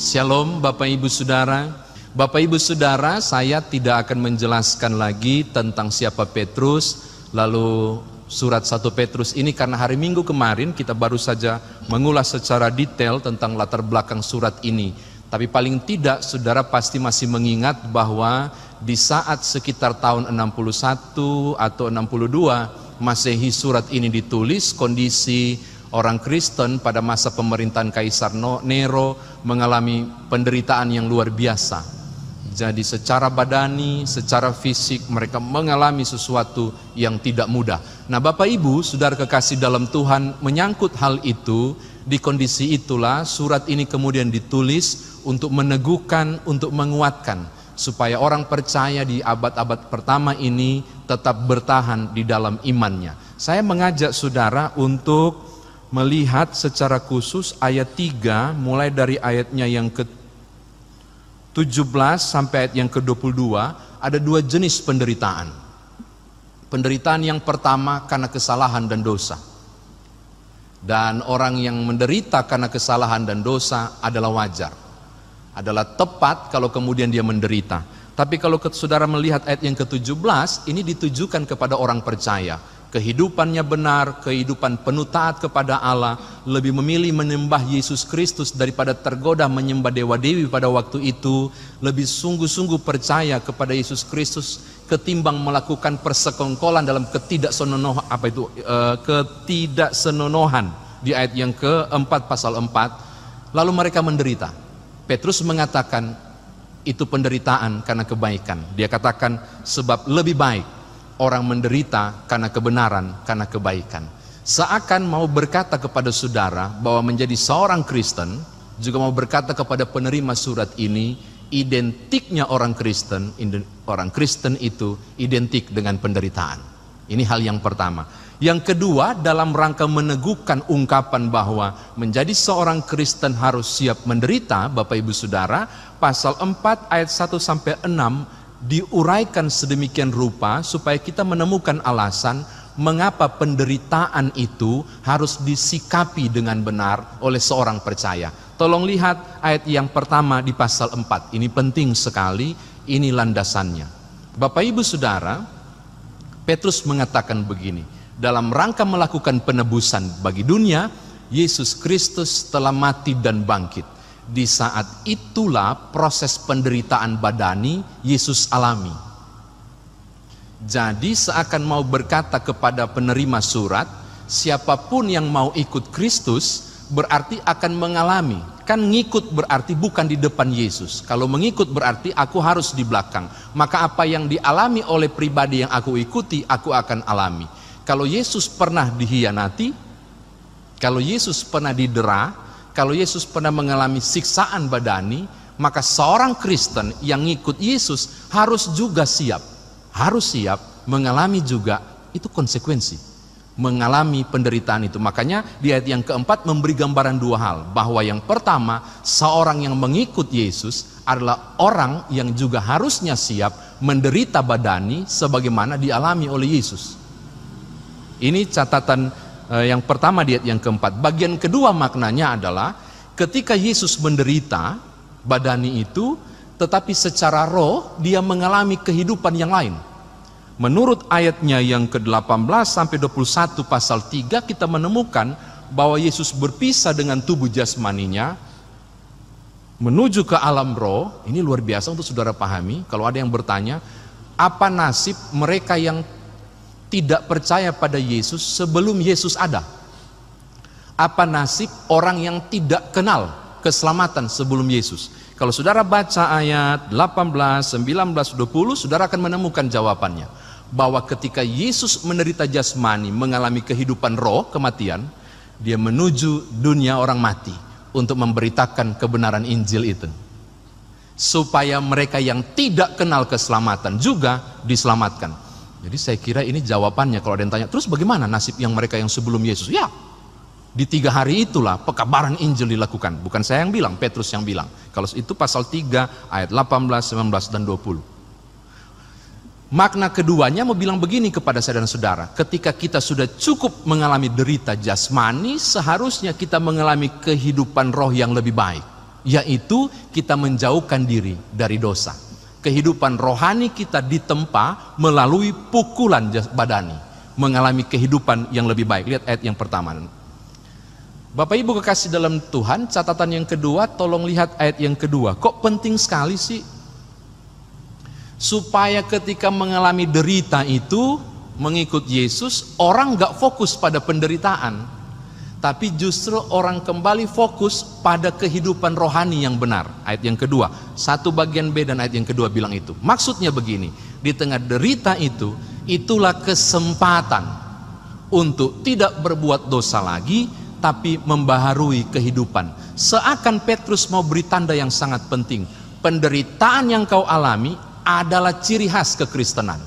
Shalom Bapak Ibu Saudara. Bapak Ibu Saudara, saya tidak akan menjelaskan lagi tentang siapa Petrus, lalu surat 1 Petrus ini, karena hari Minggu kemarin kita baru saja mengulas secara detail tentang latar belakang surat ini. Tapi paling tidak saudara pasti masih mengingat bahwa di saat sekitar tahun 61 atau 62 Masehi surat ini ditulis, kondisi orang Kristen pada masa pemerintahan Kaisar Nero mengalami penderitaan yang luar biasa. Jadi secara badani, secara fisik mereka mengalami sesuatu yang tidak mudah. Nah Bapak Ibu, saudara kekasih dalam Tuhan, menyangkut hal itu, di kondisi itulah surat ini kemudian ditulis untuk meneguhkan, untuk menguatkan, supaya orang percaya di abad-abad pertama ini tetap bertahan di dalam imannya. Saya mengajak saudara untuk melihat secara khusus ayat 3, mulai dari ayatnya yang ke-17 sampai ayat yang ke-22, ada dua jenis penderitaan. Penderitaan yang pertama karena kesalahan dan dosa. Dan orang yang menderita karena kesalahan dan dosa adalah wajar. Adalah tepat kalau kemudian dia menderita. Tapi kalau saudara melihat ayat yang ke-17, ini ditujukan kepada orang percaya. Kehidupannya benar, kehidupan penuh taat kepada Allah, lebih memilih menyembah Yesus Kristus daripada tergoda menyembah dewa-dewi pada waktu itu, lebih sungguh-sungguh percaya kepada Yesus Kristus ketimbang melakukan persekongkolan dalam ketidaksenonohan di ayat yang ke-4 pasal 4. Lalu mereka menderita. Petrus mengatakan itu penderitaan karena kebaikan. Dia katakan sebab lebih baik orang menderita karena kebenaran, karena kebaikan. Seakan mau berkata kepada saudara bahwa menjadi seorang Kristen, juga mau berkata kepada penerima surat ini, identiknya orang Kristen itu identik dengan penderitaan. Ini hal yang pertama. Yang kedua, dalam rangka meneguhkan ungkapan bahwa menjadi seorang Kristen harus siap menderita, Bapak Ibu Saudara, pasal 4 ayat 1 sampai 6 diuraikan sedemikian rupa supaya kita menemukan alasan mengapa penderitaan itu harus disikapi dengan benar oleh seorang percaya. Tolong lihat ayat yang pertama di pasal 4. Ini penting sekali, ini landasannya. Bapak Ibu Saudara, Petrus mengatakan begini, dalam rangka melakukan penebusan bagi dunia, Yesus Kristus telah mati dan bangkit. Di saat itulah proses penderitaan badani Yesus alami. Jadi seakan mau berkata kepada penerima surat, siapapun yang mau ikut Kristus berarti akan mengalami. Kan ngikut berarti bukan di depan Yesus. Kalau mengikut berarti aku harus di belakang. Maka apa yang dialami oleh pribadi yang aku ikuti, aku akan alami. Kalau Yesus pernah dihianati, kalau Yesus pernah didera, kalau Yesus pernah mengalami siksaan badani, maka seorang Kristen yang ngikut Yesus harus juga siap. Harus siap mengalami juga itu konsekuensi. Mengalami penderitaan itu. Makanya di ayat yang keempat memberi gambaran dua hal. Bahwa yang pertama, seorang yang mengikut Yesus adalah orang yang juga harusnya siap menderita badani sebagaimana dialami oleh Yesus. Ini catatan yang pertama di ayat yang keempat. Bagian kedua maknanya adalah ketika Yesus menderita badani itu, tetapi secara roh dia mengalami kehidupan yang lain. Menurut ayatnya yang ke-18 sampai 21 pasal 3 kita menemukan bahwa Yesus berpisah dengan tubuh jasmaninya menuju ke alam roh. Ini luar biasa untuk saudara pahami. Kalau ada yang bertanya, apa nasib mereka yang tidak percaya pada Yesus sebelum Yesus ada? Apa nasib orang yang tidak kenal keselamatan sebelum Yesus? Kalau saudara baca ayat 18, 19, 20, saudara akan menemukan jawabannya. Bahwa ketika Yesus menderita jasmani, mengalami kehidupan roh, kematian, dia menuju dunia orang mati untuk memberitakan kebenaran Injil itu. Supaya mereka yang tidak kenal keselamatan juga diselamatkan. Jadi saya kira ini jawabannya kalau ada yang tanya, terus bagaimana nasib yang mereka yang sebelum Yesus? Ya, di 3 hari itulah pekabaran Injil dilakukan. Bukan saya yang bilang, Petrus yang bilang. Kalau itu pasal 3 ayat 18, 19, dan 20. Makna keduanya mau bilang begini kepada saya dan saudara. Ketika kita sudah cukup mengalami derita jasmani, seharusnya kita mengalami kehidupan roh yang lebih baik. yaitu kita menjauhkan diri dari dosa. Kehidupan rohani kita ditempa melalui pukulan badani, mengalami kehidupan yang lebih baik. Lihat ayat yang pertama. Bapak Ibu kekasih dalam Tuhan, catatan yang kedua, tolong lihat ayat yang kedua. Kok penting sekali sih? Supaya ketika mengalami derita itu, mengikut Yesus, orang gak fokus pada penderitaan, tapi justru orang kembali fokus pada kehidupan rohani yang benar. Ayat yang kedua, satu bagian B dan ayat yang kedua bilang itu. Maksudnya begini, di tengah derita itu, itulah kesempatan untuk tidak berbuat dosa lagi, tapi membaharui kehidupan. Seakan Petrus mau beri tanda yang sangat penting. Penderitaan yang kau alami adalah ciri khas kekristenan.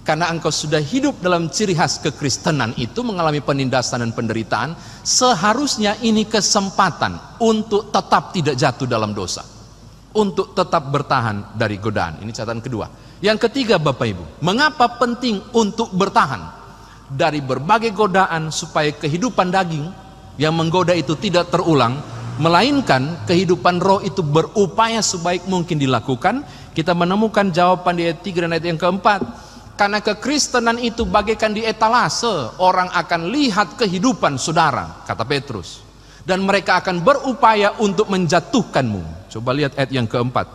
Karena engkau sudah hidup dalam ciri khas kekristenan itu, mengalami penindasan dan penderitaan, seharusnya ini kesempatan untuk tetap tidak jatuh dalam dosa, untuk tetap bertahan dari godaan. Ini catatan kedua. Yang ketiga Bapak Ibu, mengapa penting untuk bertahan dari berbagai godaan, supaya kehidupan daging yang menggoda itu tidak terulang, melainkan kehidupan roh itu berupaya sebaik mungkin dilakukan. Kita menemukan jawaban di ayat 3 dan ayat yang keempat. Karena kekristenan itu bagaikan di etalase, orang akan lihat kehidupan saudara, kata Petrus, dan mereka akan berupaya untuk menjatuhkanmu. Coba lihat ayat yang keempat.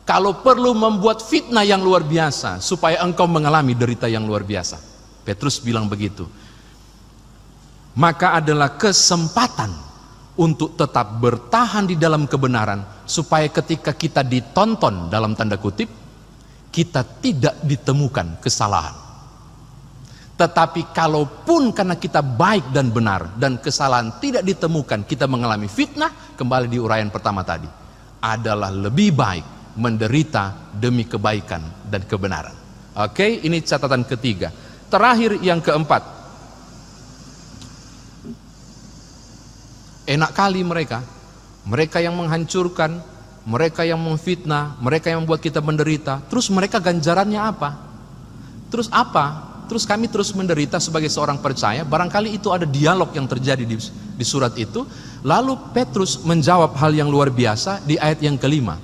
Kalau perlu membuat fitnah yang luar biasa, supaya engkau mengalami derita yang luar biasa. Petrus bilang begitu. Maka adalah kesempatan untuk tetap bertahan di dalam kebenaran, supaya ketika kita ditonton dalam tanda kutip, kita tidak ditemukan kesalahan. Tetapi kalaupun karena kita baik dan benar dan kesalahan tidak ditemukan, kita mengalami fitnah, kembali di uraian pertama tadi, adalah lebih baik menderita demi kebaikan dan kebenaran. Oke, ini catatan ketiga. Terakhir yang keempat. Enak kali mereka yang menghancurkan, mereka yang memfitnah, mereka yang membuat kita menderita. Terus mereka ganjarannya apa? Terus apa? Terus kami terus menderita sebagai seorang percaya. Barangkali itu ada dialog yang terjadi di surat itu. Lalu Petrus menjawab hal yang luar biasa di ayat yang kelima.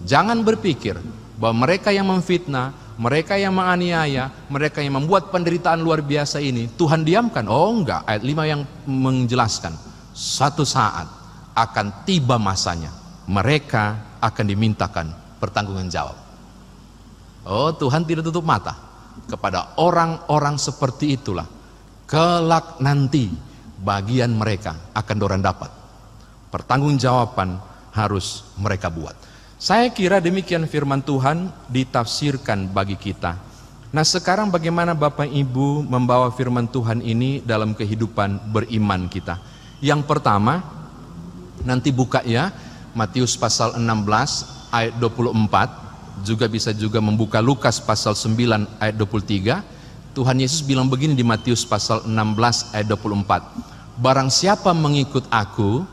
Jangan berpikir bahwa mereka yang memfitnah, mereka yang menganiaya, mereka yang membuat penderitaan luar biasa ini Tuhan diamkan. Oh enggak, ayat 5 yang menjelaskan, suatu saat akan tiba masanya, mereka akan dimintakan pertanggungjawaban jawab. Oh, Tuhan tidak tutup mata kepada orang-orang seperti itulah. Kelak nanti bagian mereka akan dorang dapat. Pertanggungjawaban harus mereka buat. Saya kira demikian firman Tuhan ditafsirkan bagi kita. Nah, sekarang bagaimana Bapak Ibu membawa firman Tuhan ini dalam kehidupan beriman kita? Yang pertama, nanti buka ya, Matius pasal 16 ayat 24, juga bisa membuka Lukas pasal 9 ayat 23. Tuhan Yesus bilang begini di Matius pasal 16 ayat 24. Barang siapa mengikut aku,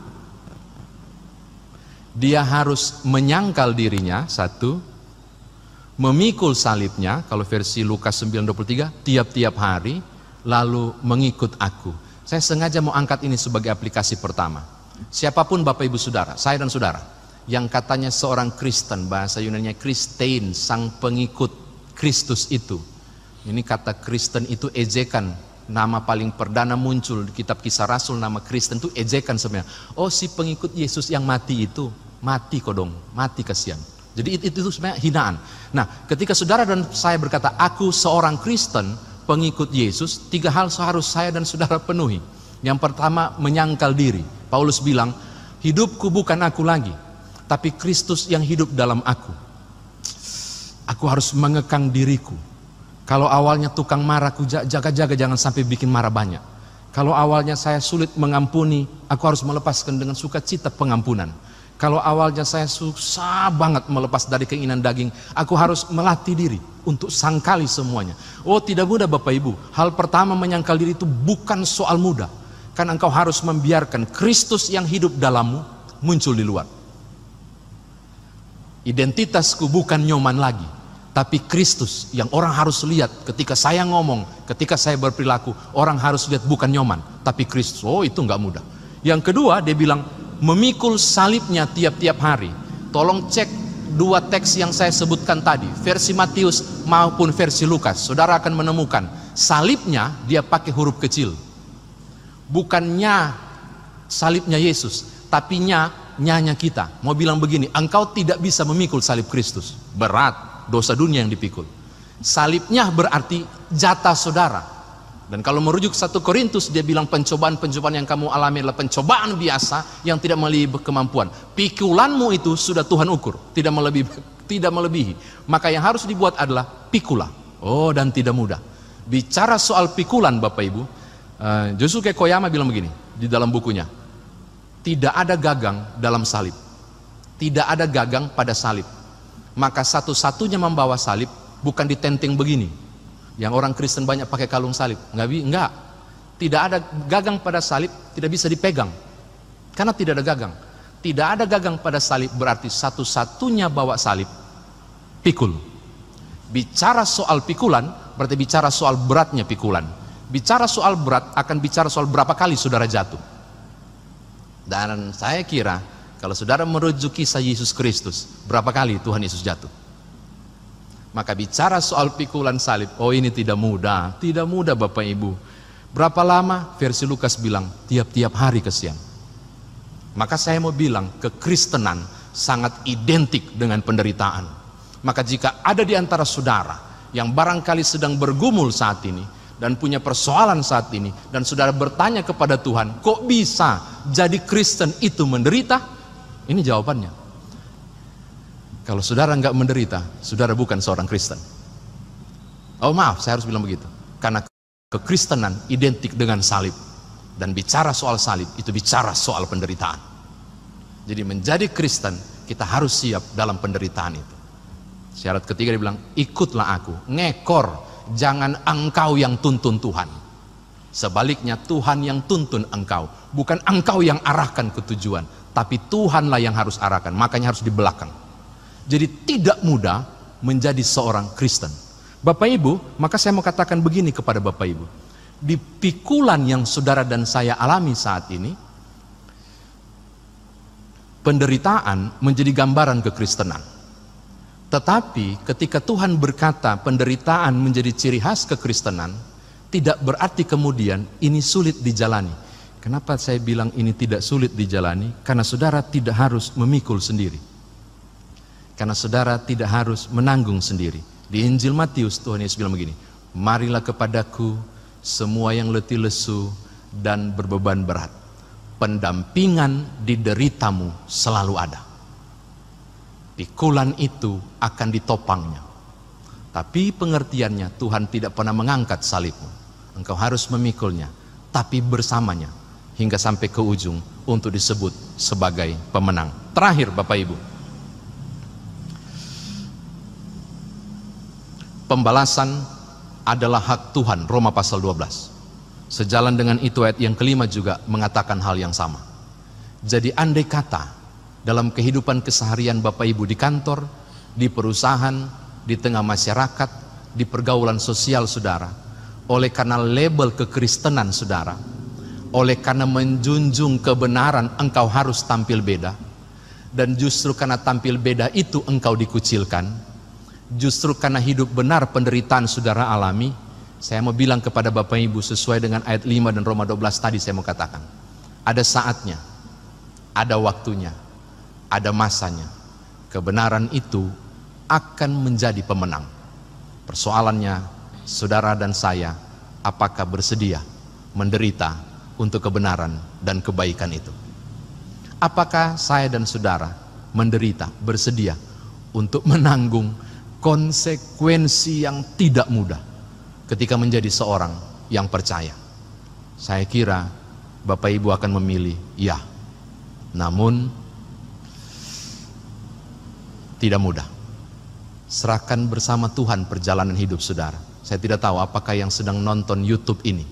dia harus menyangkal dirinya, satu, memikul salibnya, kalau versi Lukas 9:23, tiap-tiap hari, lalu mengikut aku. Saya sengaja mau angkat ini sebagai aplikasi pertama. Siapapun Bapak Ibu Saudara, saya dan saudara, yang katanya seorang Kristen, bahasa Yunaninya Kristein, sang pengikut Kristus itu. Ini kata Kristen itu ejekan, nama paling perdana muncul di kitab Kisah Rasul, nama Kristen itu ejekan sebenarnya. Oh, si pengikut Yesus yang mati itu, mati kodong, mati kasihan. Jadi itu sebenarnya hinaan. Nah, ketika saudara dan saya berkata, aku seorang Kristen, pengikut Yesus, 3 hal harus saya dan saudara penuhi. Yang pertama, menyangkal diri. Paulus bilang, hidupku bukan aku lagi, tapi Kristus yang hidup dalam aku. Aku harus mengekang diriku. Kalau awalnya tukang marah, aku jaga-jaga jangan sampai bikin marah banyak. Kalau awalnya saya sulit mengampuni, aku harus melepaskan dengan sukacita pengampunan. Kalau awalnya saya susah banget melepas dari keinginan daging, aku harus melatih diri untuk sangkali semuanya. Oh, tidak mudah Bapak Ibu. Hal pertama, menyangkal diri itu bukan soal mudah. Karena engkau harus membiarkan Kristus yang hidup dalammu muncul di luar. Identitasku bukan nyoman lagi, tapi Kristus yang orang harus lihat ketika saya ngomong, ketika saya berperilaku. Orang harus lihat bukan nyoman, tapi Kristus. Oh, itu enggak mudah. Yang kedua, dia bilang, memikul salibnya tiap-tiap hari. Tolong cek dua teks yang saya sebutkan tadi, versi Matius maupun versi Lukas. Saudara akan menemukan salibnya dia pakai huruf kecil. Bukannya salibnya Yesus, tapi nyanya kita. Mau bilang begini, engkau tidak bisa memikul salib Kristus. Berat, dosa dunia yang dipikul. Salibnya berarti jatah saudara. Dan kalau merujuk 1 Korintus, dia bilang pencobaan-pencobaan yang kamu alami adalah pencobaan biasa yang tidak melebihi kemampuan. Pikulanmu itu sudah Tuhan ukur, tidak melebihi. Maka yang harus dibuat adalah pikula. Oh, dan tidak mudah. Bicara soal pikulan Bapak Ibu, Josuke Koyama bilang begini di dalam bukunya, tidak ada gagang dalam salib, tidak ada gagang pada salib. Maka satu-satunya membawa salib bukan ditenteng begini. Yang orang Kristen banyak pakai kalung salib. Enggak. Tidak ada gagang pada salib, tidak bisa dipegang. Karena tidak ada gagang. Tidak ada gagang pada salib berarti satu-satunya bawa salib, pikul. Bicara soal pikulan, berarti bicara soal beratnya pikulan. Bicara soal berat, akan bicara soal berapa kali saudara jatuh. Dan saya kira, kalau saudara merujuk kisah Yesus Kristus, berapa kali Tuhan Yesus jatuh? Maka bicara soal pikulan salib, oh ini tidak mudah Bapak Ibu. Berapa lama? Versi Lukas bilang, tiap-tiap hari kesian. Maka saya mau bilang, kekristenan sangat identik dengan penderitaan. Maka jika ada di antara saudara yang barangkali sedang bergumul saat ini, dan punya persoalan saat ini, dan saudara bertanya kepada Tuhan, kok bisa jadi Kristen itu menderita? Ini jawabannya. Kalau saudara nggak menderita, saudara bukan seorang Kristen. Oh maaf, saya harus bilang begitu. Karena kekristenan identik dengan salib. Dan bicara soal salib, itu bicara soal penderitaan. Jadi menjadi Kristen, kita harus siap dalam penderitaan itu. Syarat ketiga dia bilang, ikutlah aku. Ngekor, jangan engkau yang tuntun Tuhan. Sebaliknya Tuhan yang tuntun engkau. Bukan engkau yang arahkan ke tujuan. Tapi Tuhanlah yang harus arahkan. Makanya harus di belakang. Jadi tidak mudah menjadi seorang Kristen. Bapak Ibu, maka saya mau katakan begini kepada Bapak Ibu. Di pikulan yang saudara dan saya alami saat ini, penderitaan menjadi gambaran kekristenan. Tetapi ketika Tuhan berkata penderitaan menjadi ciri khas kekristenan, tidak berarti kemudian ini sulit dijalani. Kenapa saya bilang ini tidak sulit dijalani? Karena saudara tidak harus memikul sendiri. Karena saudara tidak harus menanggung sendiri. Di Injil Matius Tuhan Yesus bilang begini, marilah kepadaku semua yang letih lesu dan berbeban berat. Pendampingan di deritamu selalu ada. Pikulan itu akan ditopangnya. Tapi pengertiannya Tuhan tidak pernah mengangkat salibmu. Engkau harus memikulnya, tapi bersamanya hingga sampai ke ujung untuk disebut sebagai pemenang. Terakhir Bapak Ibu, pembalasan adalah hak Tuhan, Roma pasal 12. Sejalan dengan itu ayat yang kelima juga mengatakan hal yang sama. Jadi andai kata dalam kehidupan keseharian Bapak Ibu di kantor, di perusahaan, di tengah masyarakat, di pergaulan sosial saudara, oleh karena label kekristenan saudara, oleh karena menjunjung kebenaran engkau harus tampil beda, dan justru karena tampil beda itu engkau dikucilkan. Justru karena hidup benar penderitaan saudara alami, saya mau bilang kepada Bapak Ibu sesuai dengan ayat 5 dan Roma 12 tadi saya mau katakan. Ada saatnya, ada waktunya, ada masanya. Kebenaran itu akan menjadi pemenang. Persoalannya, saudara dan saya, apakah bersedia menderita untuk kebenaran dan kebaikan itu? Apakah saya dan saudara menderita, bersedia untuk menanggung konsekuensi yang tidak mudah ketika menjadi seorang yang percaya? Saya kira Bapak Ibu akan memilih ya. Namun tidak mudah. Serahkan bersama Tuhan perjalanan hidup saudara. Saya tidak tahu apakah yang sedang nonton YouTube ini,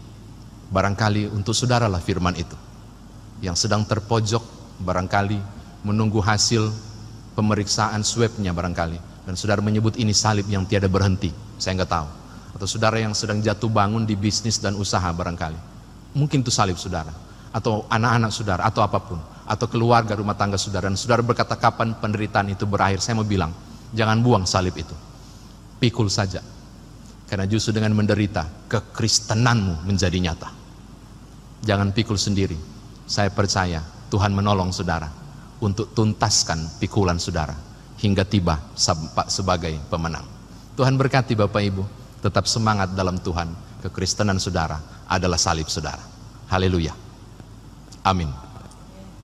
barangkali untuk saudaralah firman itu. Yang sedang terpojok barangkali menunggu hasil pemeriksaan swabnya barangkali, dan saudara menyebut ini salib yang tiada berhenti, saya nggak tahu. Atau saudara yang sedang jatuh bangun di bisnis dan usaha barangkali, mungkin itu salib saudara, atau anak-anak saudara, atau apapun. atau keluarga rumah tangga saudara, dan saudara berkata kapan penderitaan itu berakhir, saya mau bilang, jangan buang salib itu, pikul saja. Karena justru dengan menderita, kekristenanmu menjadi nyata. Jangan pikul sendiri. Saya percaya Tuhan menolong saudara untuk tuntaskan pikulan saudara hingga tiba sebagai pemenang. Tuhan berkati Bapak Ibu, tetap semangat dalam Tuhan. Kekristenan saudara adalah salib saudara. Haleluya. Amin.